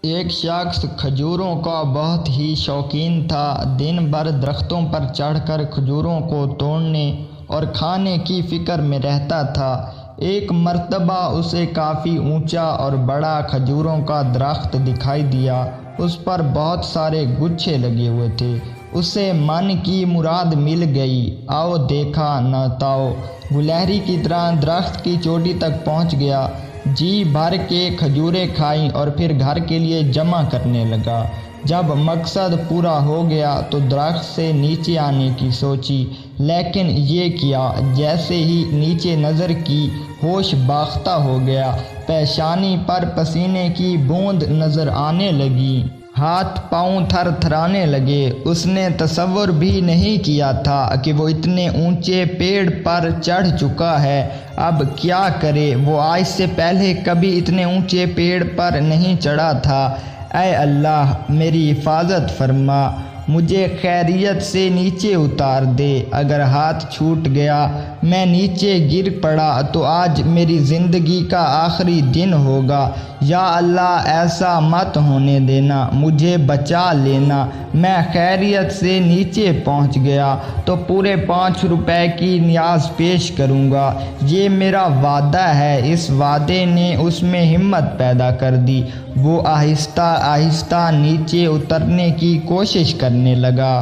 ایک شخص کھجوروں کا بہت ہی شوقین تھا۔ دن بھر درختوں پر چڑھ کر کھجوروں کو توڑنے اور کھانے کی فکر میں رہتا تھا۔ ایک مرتبہ اسے کافی اونچا اور بڑا کھجوروں کا درخت دکھائی دیا۔ اس پر بہت سارے گچھے لگے ہوئے تھے۔ اسے من کی مراد مل گئی۔ آؤ دیکھا نہ تاؤ، گلہری کی طرح درخت کی چوٹی تک پہنچ گیا۔ جی بھر کے کھجوریں کھائیں اور پھر گھر کے لیے جمع کرنے لگا۔ جب مقصد پورا ہو گیا تو درخت سے نیچے آنے کی سوچی، لیکن یہ کیا، جیسے ہی نیچے نظر کی ہوش باختہ ہو گیا۔ پیشانی پر پسینے کی بوند نظر آنے لگی۔ ہاتھ پاؤں تھر تھرانے لگے۔ اس نے تصور بھی نہیں کیا تھا کہ وہ اتنے اونچے پیڑ پر چڑھ چکا ہے۔ اب کیا کرے؟ وہ آج سے پہلے کبھی اتنے اونچے پیڑ پر نہیں چڑھا تھا۔ اے اللہ، میری حفاظت فرما، مجھے خیریت سے نیچے اتار دے۔ اگر ہاتھ چھوٹ گیا، میں نیچے گر پڑا تو آج میری زندگی کا آخری دن ہوگا۔ یا اللہ، ایسا مت ہونے دینا، مجھے بچا لینا۔ میں خیریت سے نیچے پہنچ گیا تو پورے 5 روپے کی نیاز پیش کروں گا۔ یہ میرا وعدہ ہے۔ اس وعدے نے اس میں ہمت پیدا کر دی۔ وہ آہستہ آہستہ نیچے اترنے کی کوشش کرنے لگا۔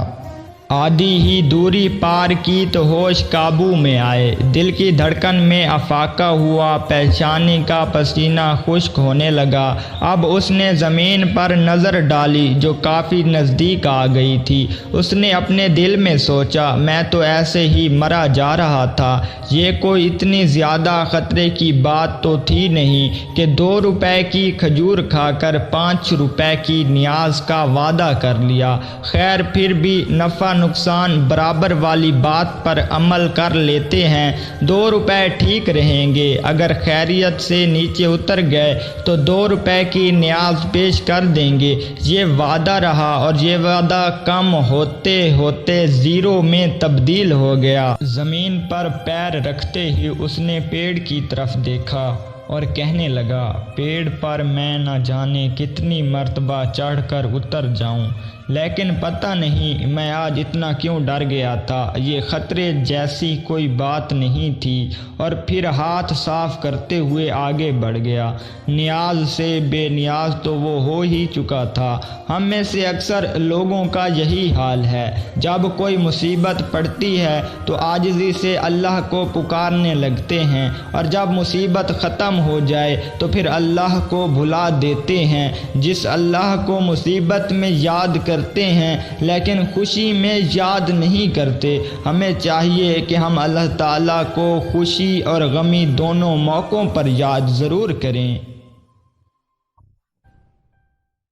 آدھی ہی دوری پار کی تو ہوش قابو میں آئے۔ دل کی دھڑکن میں افاقہ ہوا، پیشانی کا پسینہ خشک ہونے لگا۔ اب اس نے زمین پر نظر ڈالی جو کافی نزدیک آ گئی تھی۔ اس نے اپنے دل میں سوچا، میں تو ایسے ہی مرا جا رہا تھا۔ یہ کوئی اتنی زیادہ خطرے کی بات تو تھی نہیں کہ 2 روپے کی کھجور کھا کر 5 روپے کی نیاز کا وعدہ کر لیا۔ خیر، پھر بھی نفع نقصان برابر والی بات پر عمل کر لیتے ہیں۔ 2 روپے ٹھیک رہیں گے۔ اگر خیریت سے نیچے اتر گئے تو 2 روپے کی نیاز پیش کر دیں گے۔ یہ وعدہ رہا اور یہ وعدہ کم ہوتے ہوتے 0 میں تبدیل ہو گیا۔ زمین پر پیر رکھتے ہی اس نے پیڑ کی طرف دیکھا اور کہنے لگا، پیڑ پر میں نہ جانے کتنی مرتبہ چڑھ کر اتر جاؤں، لیکن پتہ نہیں میں آج اتنا کیوں ڈر گیا تھا۔ یہ خطرے جیسی کوئی بات نہیں تھی۔ اور پھر ہاتھ صاف کرتے ہوئے آگے بڑھ گیا۔ نیاز سے بے نیاز تو وہ ہو ہی چکا تھا۔ ہم میں سے اکثر لوگوں کا یہی حال ہے۔ جب کوئی مصیبت پڑتی ہے تو عاجزی سے اللہ کو پکارنے لگتے ہیں، اور جب مصیبت ختم ہو جائے تو پھر اللہ کو بھلا دیتے ہیں۔ جس اللہ کو مصیبت میں یاد کرتے ہیں لیکن خوشی میں یاد نہیں کرتے، ہمیں چاہیے کہ ہم اللہ تعالیٰ کو خوشی اور غمی دونوں موقعوں پر یاد ضرور کریں۔